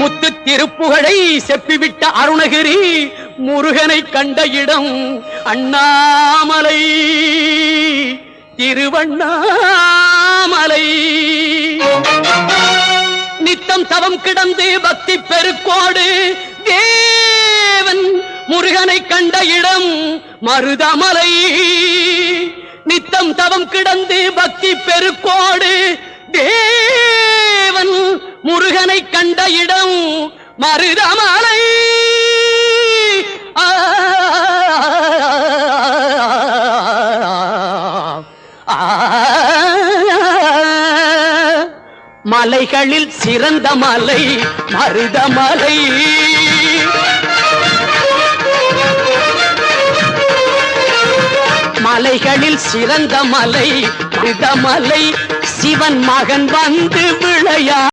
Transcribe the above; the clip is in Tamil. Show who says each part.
Speaker 1: முத்து திருப்புகழை செப்பிவிட்ட அருணகிரி முருகனை கண்ட இடம் அண்ணாமலை திருவண்ணாமலை. நித்தம் தவம் கிடந்து பக்தி பெருக்கோடு தேவன் முருகனை கண்ட இடம் மருதமலை. நித்தம் தவம் கிடந்து பக்தி பெருக்கோடு தேவன் முருகனை கண்ட இடம் மருதமலை. மலைகளில் சிறந்த மலை மருதமலை. மலைகளில் சிறந்த மலை மருதமலை. சிவன் மகன் வந்து விளையா